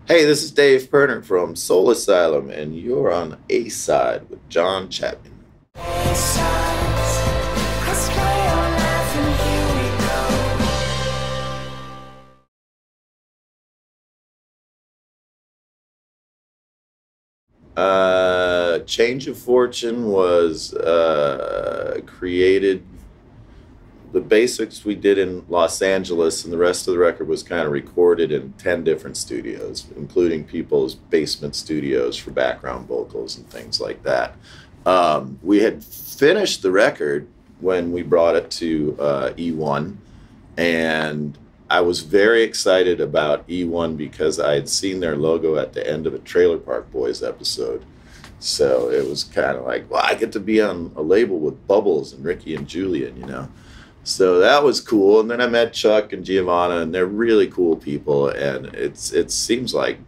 Hey, this is Dave Pirner from Soul Asylum, and you're on A Side with John Chattman. Change of Fortune was created. The basics we did in Los Angeles, and the rest of the record was kind of recorded in 10 different studios, including people's basement studios for background vocals and things like that. We had finished the record when we brought it to eOne, and I was very excited about eOne because I had seen their logo at the end of a Trailer Park Boys episode. So it was kind of like, well, I get to be on a label with Bubbles and Ricky and Julian, you know. So that was cool. And then I met Chuck and Giovanna, and they're really cool people. And it seems like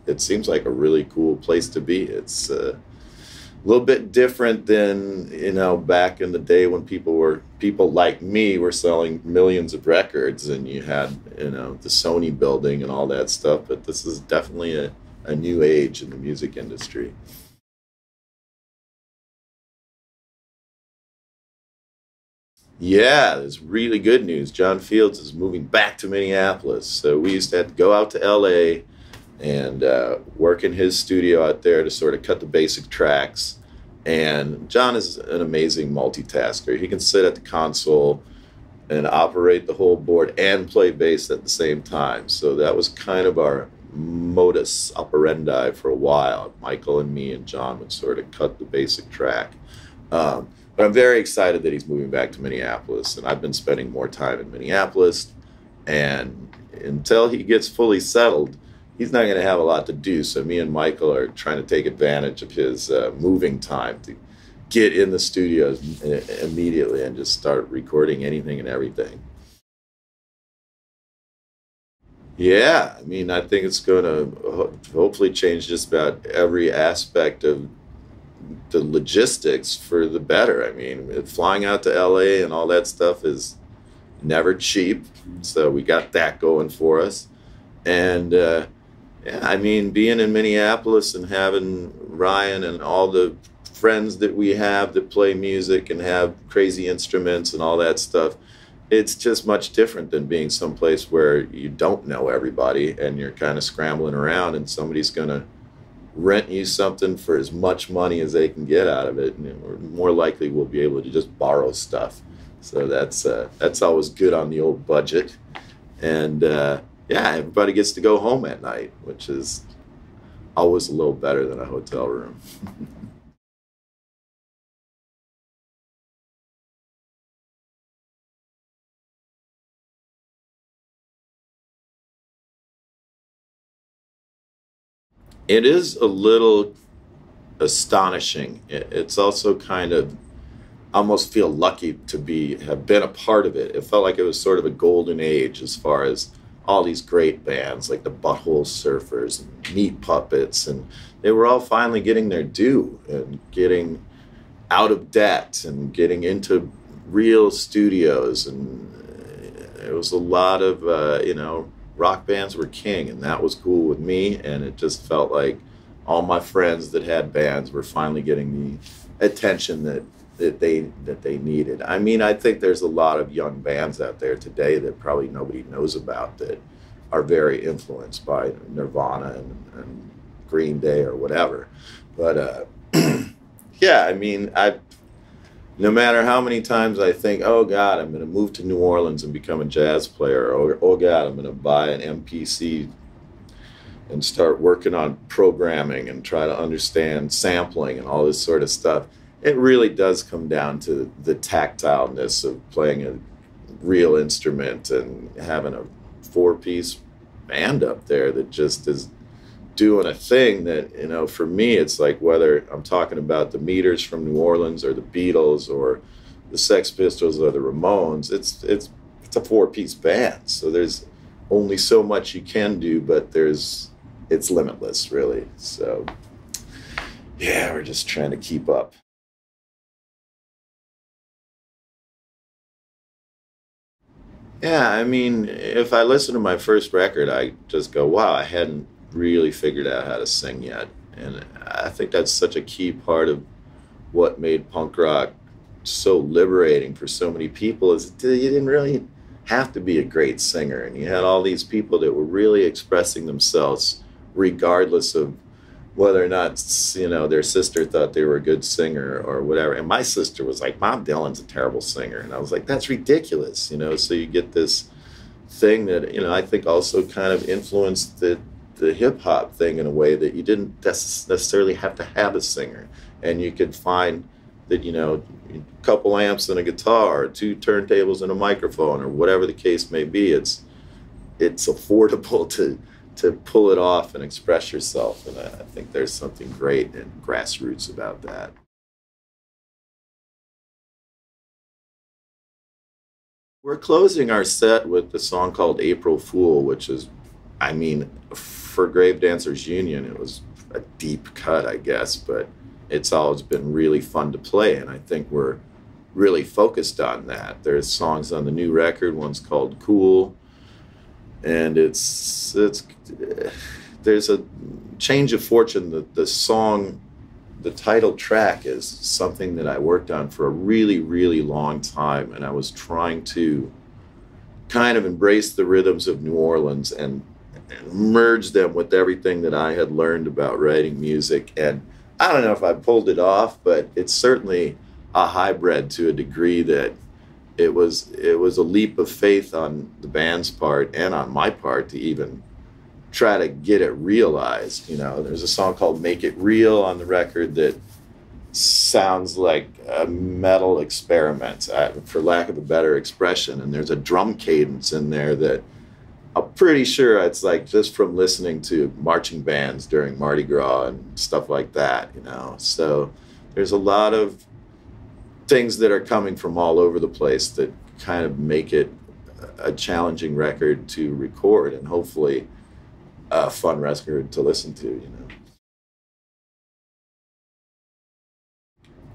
a really cool place to be. It's a little bit different than, you know, back in the day when people like me were selling millions of records, and you had, you know, the Sony building and all that stuff. But this is definitely a new age in the music industry. Yeah, there's really good news. John Fields is moving back to Minneapolis. So we used to have to go out to LA and work in his studio out there to sort of cut the basic tracks. And John is an amazing multitasker. He can sit at the console and operate the whole board and play bass at the same time. So that was kind of our modus operandi for a while. Michael and me and John would sort of cut the basic track. But I'm very excited that he's moving back to Minneapolis, and I've been spending more time in Minneapolis. And until he gets fully settled, he's not going to have a lot to do. So me and Michael are trying to take advantage of his moving time to get in the studios immediately and just start recording anything and everything. Yeah, I mean, I think it's going to hopefully change just about every aspect of the logistics for the better. I mean, flying out to LA and all that stuff is never cheap. So we got that going for us. And yeah, I mean, being in Minneapolis and having Ryan and all the friends that we have that play music and have crazy instruments and all that stuff, it's just much different than being someplace where you don't know everybody and you're kind of scrambling around and somebody's going to rent you something for as much money as they can get out of it, and more likely we'll be able to just borrow stuff. So that's always good on the old budget. And yeah, everybody gets to go home at night, which is always a little better than a hotel room. It is a little astonishing. It's also kind of almost feel lucky to have been a part of it. It felt like it was sort of a golden age as far as all these great bands like the Butthole Surfers and Meat Puppets, and they were all finally getting their due and getting out of debt and getting into real studios. And it was a lot of you know, rock bands were king, and that was cool with me. And it just felt like all my friends that had bands were finally getting the attention that they needed. I mean, I think there's a lot of young bands out there today that probably nobody knows about that are very influenced by Nirvana and Green Day or whatever. But yeah, I mean, no matter how many times I think, oh God, I'm going to move to New Orleans and become a jazz player, or oh God, I'm going to buy an MPC and start working on programming and try to understand sampling and all this sort of stuff, it really does come down to the tactileness of playing a real instrument and having a four-piece band up there that just is doing a thing that, you know, for me, it's like whether I'm talking about the Meters from New Orleans or the Beatles or the Sex Pistols or the Ramones, it's a four-piece band. So there's only so much you can do, but it's limitless, really. So yeah, we're just trying to keep up. Yeah, I mean, if I listen to my first record, I just go, wow, I hadn't really figured out how to sing yet. And I think that's such a key part of what made punk rock so liberating for so many people, is you didn't really have to be a great singer, and you had all these people that were really expressing themselves regardless of whether or not, you know, their sister thought they were a good singer or whatever. And my sister was like, Bob Dylan's a terrible singer. And I was like, that's ridiculous, you know. So you get this thing that, you know, I think also kind of influenced the hip hop thing in a way that you didn't necessarily have to have a singer. And you could find that, you know, a couple amps and a guitar, or 2 turntables and a microphone, or whatever the case may be. It's affordable to pull it off and express yourself. And I think there's something great and grassroots about that. We're closing our set with the song called April Fool, which is, I mean, for Grave Dancers Union, it was a deep cut, I guess, but it's always been really fun to play, and I think we're really focused on that. There's songs on the new record, one's called Cool, and there's a change of fortune. The song, the title track, is something that I worked on for a really, really long time, and I was trying to kind of embrace the rhythms of New Orleans and merge them with everything that I had learned about writing music. And I don't know if I pulled it off, but it's certainly a hybrid to a degree that it was a leap of faith on the band's part and on my part to even try to get it realized. You know, there's a song called Make It Real on the record that sounds like a metal experiment, for lack of a better expression. And there's a drum cadence in there that I'm pretty sure it's like just from listening to marching bands during Mardi Gras and stuff like that, you know. So there's a lot of things that are coming from all over the place that kind of make it a challenging record to record, and hopefully a fun record to listen to, you know.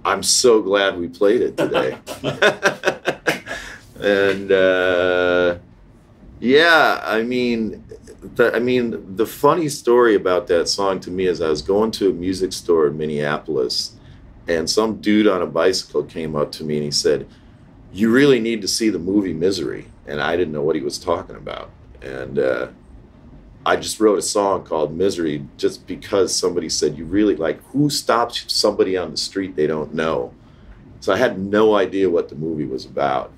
I'm so glad we played it today. And yeah, I mean, the funny story about that song to me is I was going to a music store in Minneapolis, and some dude on a bicycle came up to me and he said, "You really need to see the movie Misery." And I didn't know what he was talking about. And I just wrote a song called Misery just because somebody said, "You really, like, who stops somebody on the street they don't know?" So I had no idea what the movie was about.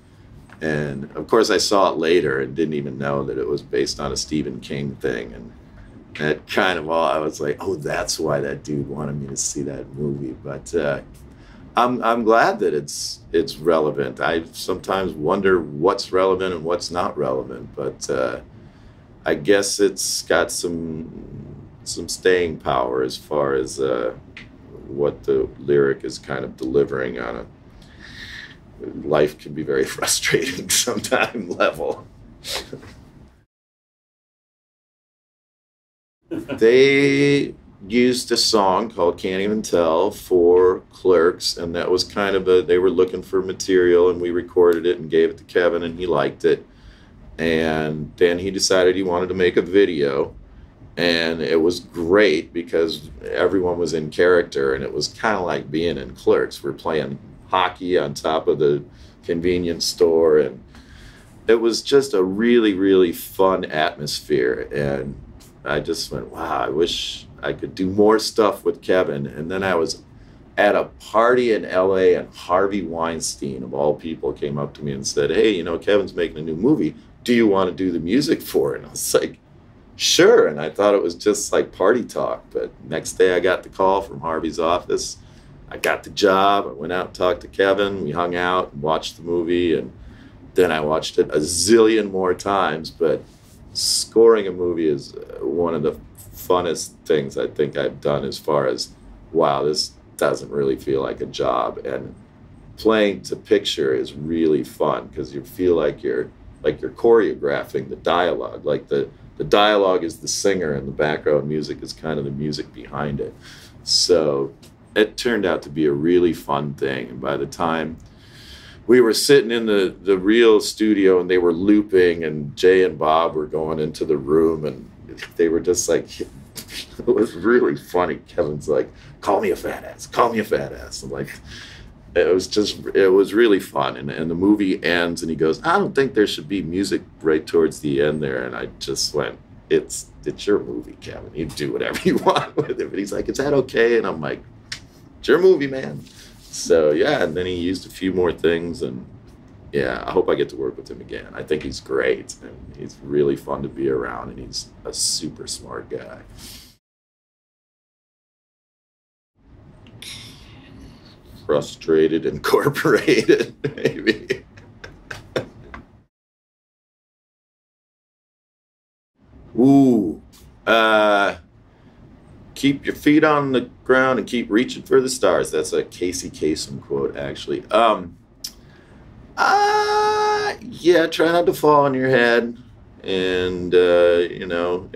And of course I saw it later and didn't even know that it was based on a Stephen King thing. And that kind of all, I was like, oh, that's why that dude wanted me to see that movie. But I'm glad that it's relevant. I sometimes wonder what's relevant and what's not relevant, but I guess it's got some staying power as far as what the lyric is kind of delivering on a life can be very frustrating sometimes level. They used a song called Can't Even Tell for Clerks, and that was kind of they were looking for material, and we recorded it and gave it to Kevin, and he liked it. And then he decided he wanted to make a video, and it was great because everyone was in character, and it was kind of like being in Clerks. We're playing hockey on top of the convenience store, and it was just a really, really fun atmosphere. And I just went, wow, I wish I could do more stuff with Kevin. And then I was at a party in LA, and Harvey Weinstein, of all people, came up to me and said, "Hey, you know, Kevin's making a new movie. Do you want to do the music for it?" And I was like, sure. And I thought it was just like party talk. But next day I got the call from Harvey's office. I got the job. I went out and talked to Kevin. We hung out and watched the movie, and then I watched it a zillion more times. But scoring a movie is one of the funnest things I think I've done, as far as, wow, this doesn't really feel like a job. And playing to picture is really fun because you feel like you're choreographing the dialogue. Like the dialogue is the singer, and the background music is kind of the music behind it. So it turned out to be a really fun thing. And by the time we were sitting in the real studio and they were looping, and Jay and Bob were going into the room, and they were just like It was really funny. Kevin's like, call me a fat ass, call me a fat ass. I'm like, it was really fun. And the movie ends and he goes, I don't think there should be music right towards the end there. And I just went, it's your movie, Kevin. You do whatever you want with it. But he's like, is that okay? And I'm like, it's your movie, man. So yeah, and then he used a few more things, and yeah, I hope I get to work with him again. I think he's great, and he's really fun to be around, and he's a super smart guy. Frustrated Incorporated, maybe. Ooh, keep your feet on the ground and keep reaching for the stars. That's a Casey Kasem quote, actually. Yeah, try not to fall on your head, and you know,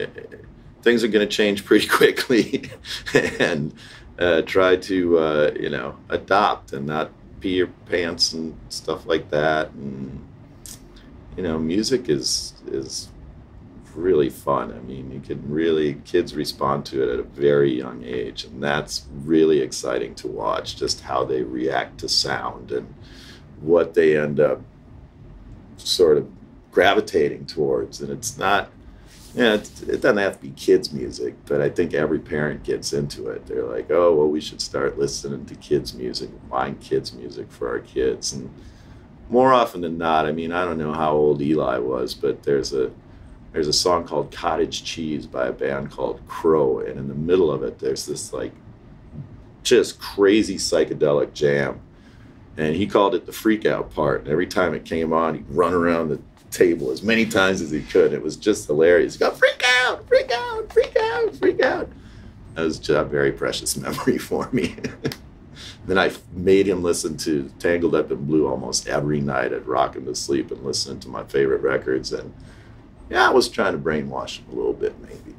things are going to change pretty quickly, and try to you know, adopt and not pee your pants and stuff like that. And you know, music is really fun. I mean, kids respond to it at a very young age, and that's really exciting to watch, just how they react to sound and what they end up sort of gravitating towards. And it's not, yeah, it doesn't have to be kids' music, but I think every parent gets into it. They're like, oh, well, we should start listening to kids' music, buying kids' music for our kids. And more often than not, I mean, I don't know how old Eli was, but there's a song called Cottage Cheese by a band called Crow, and in the middle of it, there's this like just crazy psychedelic jam. And he called it the freak out part. And every time it came on, he'd run around the table as many times as he could. It was just hilarious. He'd go, freak out, freak out, freak out, freak out. That was just a very precious memory for me. Then I made him listen to Tangled Up in Blue almost every night at Rockin' to Sleep and listening to my favorite records. And yeah, I was trying to brainwash him a little bit, maybe.